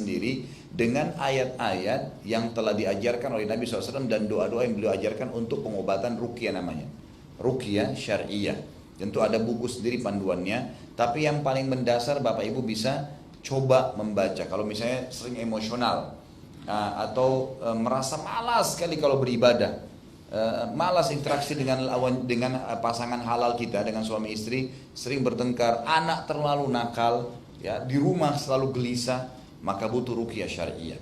sendiri dengan ayat-ayat yang telah diajarkan oleh Nabi SAW dan doa-doa yang beliau ajarkan untuk pengobatan ruqyah namanya. Ruqyah syariah. Tentu ada buku sendiri panduannya, tapi yang paling mendasar Bapak Ibu bisa coba membaca. Kalau misalnya sering emosional atau merasa malas sekali kalau beribadah, malas interaksi dengan pasangan halal kita, dengan suami istri, sering bertengkar, anak terlalu nakal, ya, di rumah selalu gelisah, maka butuh ruqyah syariah.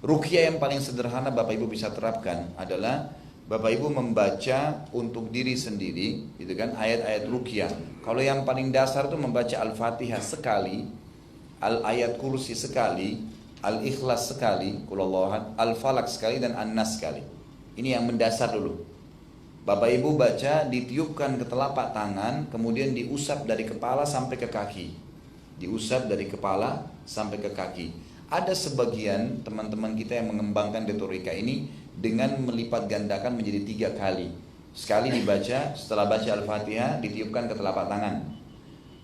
Ruqyah yang paling sederhana Bapak Ibu bisa terapkan adalah Bapak Ibu membaca untuk diri sendiri, gitu kan, ayat-ayat ruqyah. Kalau yang paling dasar itu membaca Al-Fatihah sekali, Al-Ayat Kursi sekali, Al-Ikhlas sekali, Qul Huwallahu Ahad, Al-Falaq sekali, dan An-Nas sekali. Ini yang mendasar dulu. Bapak Ibu baca, ditiupkan ke telapak tangan, kemudian diusap dari kepala sampai ke kaki. Diusap dari kepala sampai ke kaki. Ada sebagian teman-teman kita yang mengembangkan retorika ini dengan melipat gandakan menjadi 3 kali. Sekali dibaca, setelah baca Al-Fatihah ditiupkan ke telapak tangan.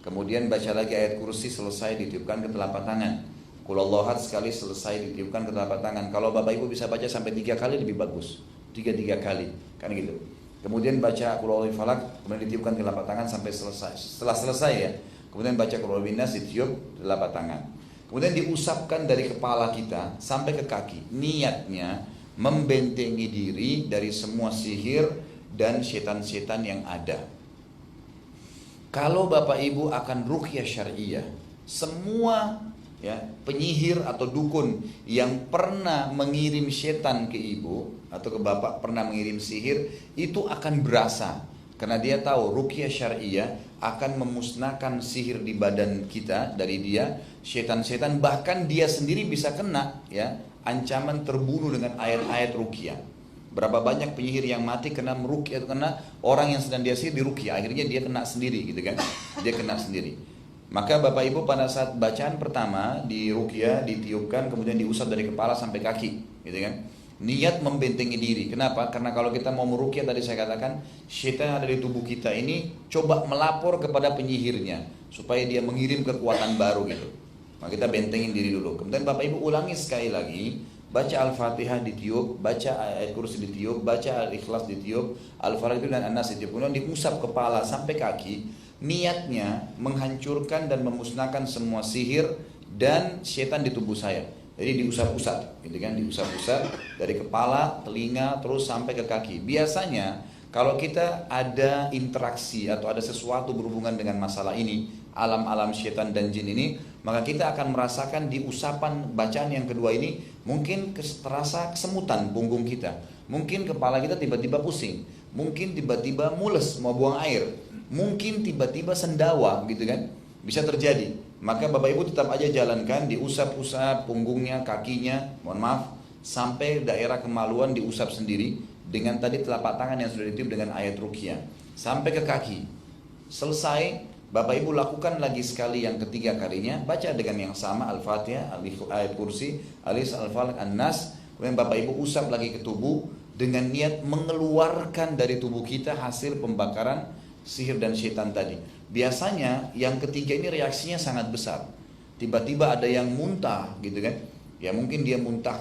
Kemudian baca lagi ayat kursi, selesai ditiupkan ke telapak tangan. Qul Huwallahu Ahad sekali, selesai ditiupkan ke telapak tangan. Kalau Bapak Ibu bisa baca sampai 3 kali lebih bagus. 3 kali, kan gitu. Kemudian baca Qul Huwallahu Falaq, kemudian ditiupkan ke telapak tangan sampai selesai. Setelah selesai ya, kemudian baca Qul Huwallahu Nas, ditiup ke telapak tangan. Kemudian diusapkan dari kepala kita sampai ke kaki. Niatnya membentengi diri dari semua sihir dan setan-setan yang ada. Kalau Bapak Ibu akan ruqyah syariah, semua ya, penyihir atau dukun yang pernah mengirim setan ke ibu atau ke bapak, pernah mengirim sihir, itu akan berasa. Karena dia tahu ruqyah syariah akan memusnahkan sihir di badan kita dari dia, setan-setan, bahkan dia sendiri bisa kena ya ancaman terbunuh dengan ayat-ayat ruqyah. Berapa banyak penyihir yang mati kena meruqyah, atau kena orang yang sedang dia sihir di ruqyah, akhirnya dia kena sendiri gitu kan. Dia kena sendiri. Maka Bapak Ibu pada saat bacaan pertama di ruqyah ditiupkan, kemudian diusap dari kepala sampai kaki, gitu kan. Niat membentengi diri. Kenapa? Karena kalau kita mau meruqyah, tadi saya katakan, syaitan yang ada di tubuh kita ini coba melapor kepada penyihirnya supaya dia mengirim kekuatan baru gitu. Maka kita bentengin diri dulu. Kemudian Bapak Ibu ulangi sekali lagi, baca Al-Fatihah ditiup, baca ayat kursi ditiup, baca Al-Ikhlas ditiup, Al-Falaq dan An-Nas ditiup, kemudian diusap kepala sampai kaki. Niatnya menghancurkan dan memusnahkan semua sihir dan setan di tubuh saya. Jadi diusap-usap, gitu kan, diusap-usap dari kepala, telinga, terus sampai ke kaki. Biasanya kalau kita ada interaksi atau ada sesuatu berhubungan dengan masalah ini, alam-alam setan dan jin ini, maka kita akan merasakan di usapan bacaan yang kedua ini mungkin terasa kesemutan punggung kita, mungkin kepala kita tiba-tiba pusing, mungkin tiba-tiba mules mau buang air, mungkin tiba-tiba sendawa, gitu kan, bisa terjadi. Maka Bapak Ibu tetap aja jalankan, diusap-usap punggungnya, kakinya, mohon maaf, sampai daerah kemaluan diusap sendiri dengan tadi telapak tangan yang sudah ditiup dengan ayat ruqyah sampai ke kaki. Selesai, Bapak Ibu lakukan lagi sekali yang ketiga kalinya, baca dengan yang sama Al-Fatihah, ayat kursi, Al-Falaq, An-Nas, kemudian Bapak Ibu usap lagi ke tubuh dengan niat mengeluarkan dari tubuh kita hasil pembakaran sihir dan syaitan tadi. Biasanya yang ketiga ini reaksinya sangat besar. Tiba-tiba ada yang muntah gitu kan. Ya mungkin dia muntah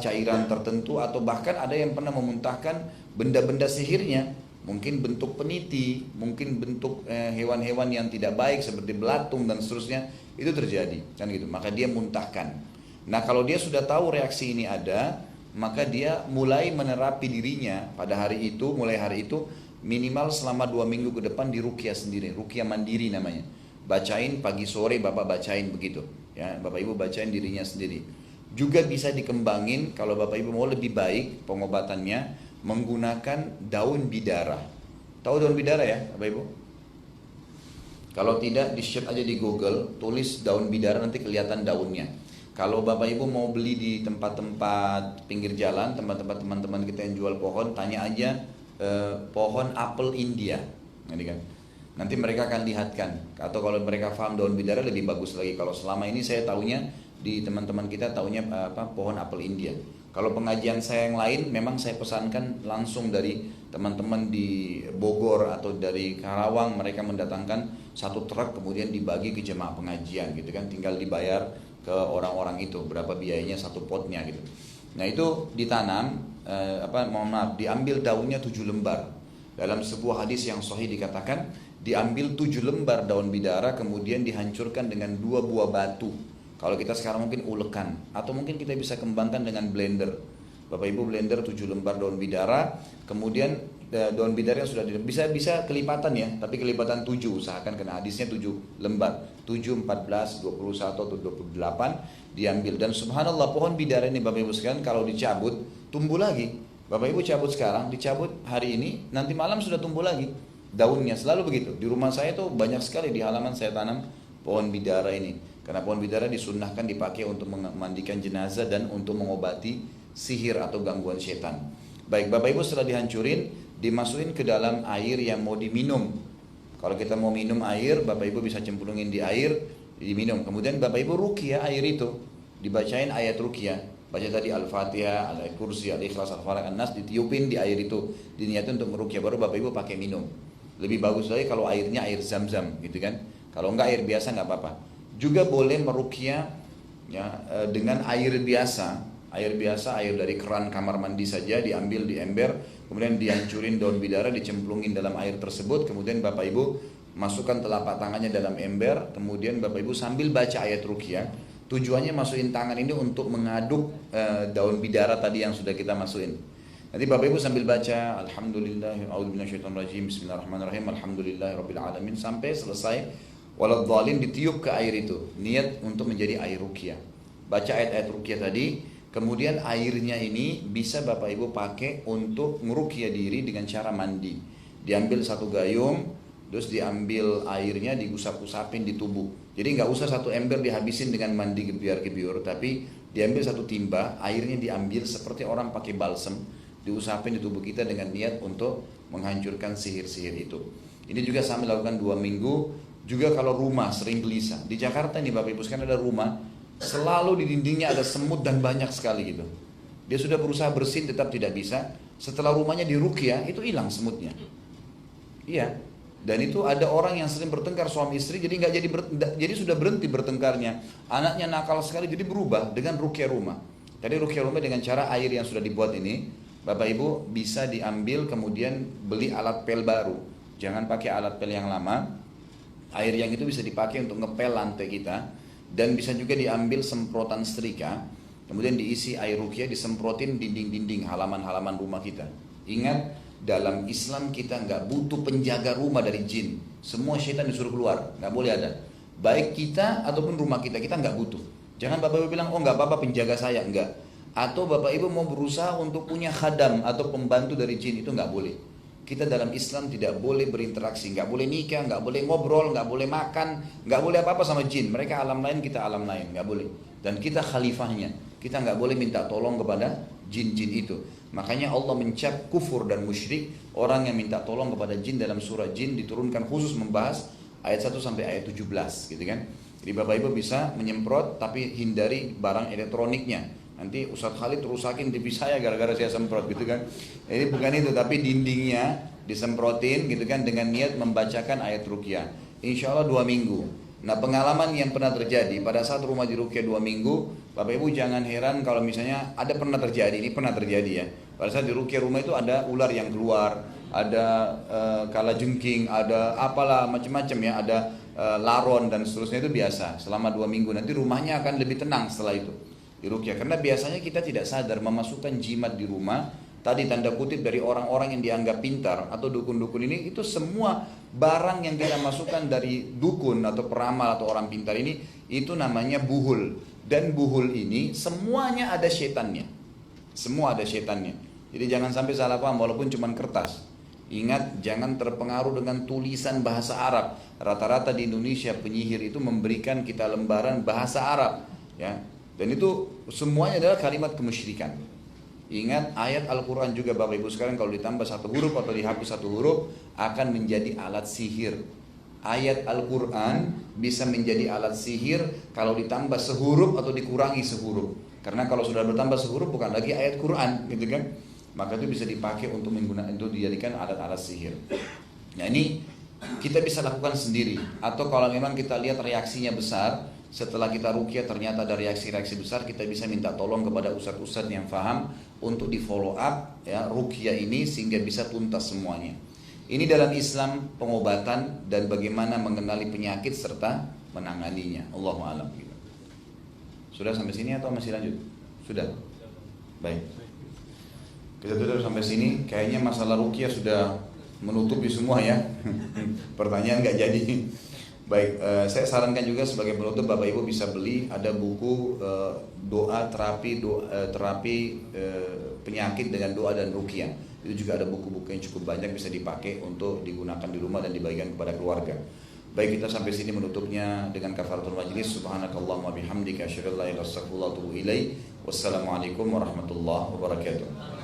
cairan tertentu, atau bahkan ada yang pernah memuntahkan benda-benda sihirnya. Mungkin bentuk peniti, mungkin bentuk hewan-hewan yang tidak baik seperti belatung dan seterusnya. Itu terjadi kan gitu. Maka dia muntahkan. Nah, kalau dia sudah tahu reaksi ini ada, maka dia mulai menerapi dirinya pada hari itu, mulai hari itu minimal selama 2 minggu ke depan di ruqyah sendiri, ruqyah mandiri namanya. Bacain pagi sore, Bapak bacain begitu. Ya, Bapak Ibu bacain dirinya sendiri. Juga bisa dikembangin kalau Bapak Ibu mau lebih baik pengobatannya menggunakan daun bidara. Tahu daun bidara ya, Bapak Ibu? Kalau tidak, di search aja di Google, tulis daun bidara, nanti kelihatan daunnya. Kalau Bapak Ibu mau beli di tempat-tempat pinggir jalan, tempat-tempat teman-teman kita yang jual pohon, tanya aja pohon apel India, nanti mereka akan lihatkan. Atau kalau mereka paham daun bidara lebih bagus lagi. Kalau selama ini saya tahunya di teman-teman kita tahunya pohon apel India. Kalau pengajian saya yang lain memang saya pesankan langsung dari teman-teman di Bogor atau dari Karawang, mereka mendatangkan 1 truk kemudian dibagi ke jemaah pengajian gitu kan, tinggal dibayar ke ke orang-orang itu, berapa biayanya satu potnya gitu. Nah itu ditanam, diambil daunnya 7 lembar. Dalam sebuah hadis yang sahih dikatakan, diambil 7 lembar daun bidara, kemudian dihancurkan dengan 2 buah batu. Kalau kita sekarang mungkin ulekan, atau mungkin kita bisa kembangkan dengan blender. Bapak Ibu blender 7 lembar daun bidara, kemudian daun bidara yang sudah bisa kelipatan ya, tapi kelipatan 7, usahakan karena hadisnya 7 lembar, 7, 14, 21 atau 28 diambil. Dan subhanallah pohon bidara ini Bapak Ibu sekalian kalau dicabut tumbuh lagi. Bapak Ibu cabut sekarang, dicabut hari ini, nanti malam sudah tumbuh lagi daunnya, selalu begitu. Di rumah saya tuh banyak sekali di halaman saya tanam pohon bidara ini, karena pohon bidara disunnahkan dipakai untuk memandikan jenazah dan untuk mengobati sihir atau gangguan setan. Baik Bapak Ibu, setelah dihancurin, dimasukin ke dalam air yang mau diminum. Kalau kita mau minum air, Bapak Ibu bisa cemplungin di air, diminum. Kemudian Bapak Ibu ruqyah air itu, dibacain ayat ruqyah. Baca tadi Al-Fatihah, Al-Kursi, Al-Ikhlas, Al-Falaq, An-Nas, ditiupin di air itu, diniatin untuk meruqyah, baru Bapak Ibu pakai minum. Lebih bagus lagi kalau airnya air zam-zam gitu kan. Kalau enggak air biasa enggak apa-apa. Juga boleh meruqyah ya, dengan air biasa. Air biasa, air dari keran kamar mandi saja, diambil di ember, kemudian dihancurin daun bidara, dicemplungin dalam air tersebut, kemudian Bapak Ibu masukkan telapak tangannya dalam ember, kemudian Bapak Ibu sambil baca ayat ruqyah. Tujuannya masukin tangan ini untuk mengaduk daun bidara tadi yang sudah kita masukin. Nanti Bapak Ibu sambil baca Alhamdulillah, a'udzubillahiminasyaitonirrajim, Bismillahirrahmanirrahim, Alhamdulillahirrabbilalamin, sampai selesai waladhdallin, ditiup ke air itu, niat untuk menjadi air ruqyah. Baca ayat-ayat ruqyah tadi. Kemudian airnya ini bisa Bapak Ibu pakai untuk meruqyah diri dengan cara mandi. Diambil satu gayung, terus diambil airnya, digusap-usapin di tubuh. Jadi nggak usah satu ember dihabisin dengan mandi gebiar-gebiur, tapi diambil satu timba, airnya diambil seperti orang pakai balsem, diusapin di tubuh kita dengan niat untuk menghancurkan sihir-sihir itu. Ini juga sambil lakukan 2 minggu. Juga kalau rumah sering gelisah. Di Jakarta nih Bapak Ibu sekarang ada rumah, selalu di dindingnya ada semut dan banyak sekali gitu. Dia sudah berusaha bersihin tetap tidak bisa. Setelah rumahnya diruqyah itu hilang semutnya. Iya. Dan itu ada orang yang sering bertengkar suami istri, jadi nggak jadi sudah berhenti bertengkarnya. Anaknya nakal sekali, jadi berubah dengan ruqyah rumah. Tadi ruqyah rumah dengan cara air yang sudah dibuat ini, Bapak Ibu bisa diambil kemudian beli alat pel baru. Jangan pakai alat pel yang lama. Air yang itu bisa dipakai untuk ngepel lantai kita. Dan bisa juga diambil semprotan setrika, kemudian diisi air ruqyah, disemprotin dinding-dinding halaman-halaman rumah kita. Ingat, dalam Islam kita nggak butuh penjaga rumah dari jin. Semua syaitan disuruh keluar, nggak boleh ada. Baik kita ataupun rumah kita nggak butuh. Jangan Bapak Ibu bilang, oh nggak apa-apa penjaga saya, enggak. Atau Bapak Ibu mau berusaha untuk punya khadam atau pembantu dari jin, itu nggak boleh. Kita dalam Islam tidak boleh berinteraksi, nggak boleh nikah, nggak boleh ngobrol, nggak boleh makan, nggak boleh apa-apa sama jin. Mereka alam lain, kita alam lain, nggak boleh. Dan kita khalifahnya, kita nggak boleh minta tolong kepada jin-jin itu. Makanya Allah mencap kufur dan musyrik orang yang minta tolong kepada jin. Dalam surah jin diturunkan khusus membahas ayat 1 sampai ayat 17 gitu kan. Jadi Bapak Ibu bisa menyemprot tapi hindari barang elektroniknya. Nanti Ustadz Khalid rusakin TV saya gara-gara saya semprot gitu kan. Jadi bukan itu, tapi dindingnya disemprotin gitu kan dengan niat membacakan ayat ruqyah. Insya Allah 2 minggu. Nah pengalaman yang pernah terjadi pada saat rumah di ruqyah 2 minggu, Bapak Ibu jangan heran kalau misalnya ada pernah terjadi, ini pernah terjadi ya. Pada saat di ruqyah rumah itu ada ular yang keluar, ada kalajengking, ada apalah macam-macam ya, ada laron dan seterusnya, itu biasa selama 2 minggu. Nanti rumahnya akan lebih tenang setelah itu. Di ruqyah, karena biasanya kita tidak sadar memasukkan jimat di rumah, tadi tanda kutip dari orang-orang yang dianggap pintar atau dukun-dukun ini, itu semua barang yang kita masukkan dari dukun atau peramal atau orang pintar ini, itu namanya buhul. Dan buhul ini semuanya ada setannya, semua ada setannya. Jadi jangan sampai salah paham walaupun cuma kertas. Ingat, jangan terpengaruh dengan tulisan bahasa Arab. Rata-rata di Indonesia penyihir itu memberikan kita lembaran bahasa Arab ya. Dan itu semuanya adalah kalimat kemusyrikan. Ingat, ayat Al-Quran juga Bapak Ibu sekarang kalau ditambah 1 huruf atau dihapus 1 huruf akan menjadi alat sihir. Ayat Al-Quran bisa menjadi alat sihir kalau ditambah sehuruf atau dikurangi sehuruf. Karena kalau sudah bertambah sehuruf bukan lagi ayat Quran gitu kan. Maka itu bisa dipakai untuk menggunakan, untuk dijadikan alat-alat sihir. Nah ini kita bisa lakukan sendiri. Atau kalau memang kita lihat reaksinya besar, Setelah kita ruqyah ternyata ada reaksi-reaksi besar, kita bisa minta tolong kepada ustadz-ustadz yang paham untuk di follow up ya ruqyah ini sehingga bisa tuntas semuanya. Ini dalam Islam pengobatan dan bagaimana mengenali penyakit serta menanganinya. Allahu a'lam. Sudah sampai sini atau masih lanjut? Sudah. Baik. Kita tutup sampai sini. Kayaknya masalah ruqyah sudah menutupi semua ya. Pertanyaan nggak jadi. Baik, saya sarankan juga sebagai penutup Bapak Ibu bisa beli ada buku doa terapi penyakit dengan doa dan ruqyah. Itu juga ada buku-buku yang cukup banyak bisa dipakai untuk digunakan di rumah dan dibagikan kepada keluarga. Baik, kita sampai sini menutupnya dengan kafaratul majlis. Subhanakallahumma bihamdika asyhadu an la ilaha illa anta astaghfiruka wa atubu ilaik. Wassalamualaikum warahmatullahi wabarakatuh.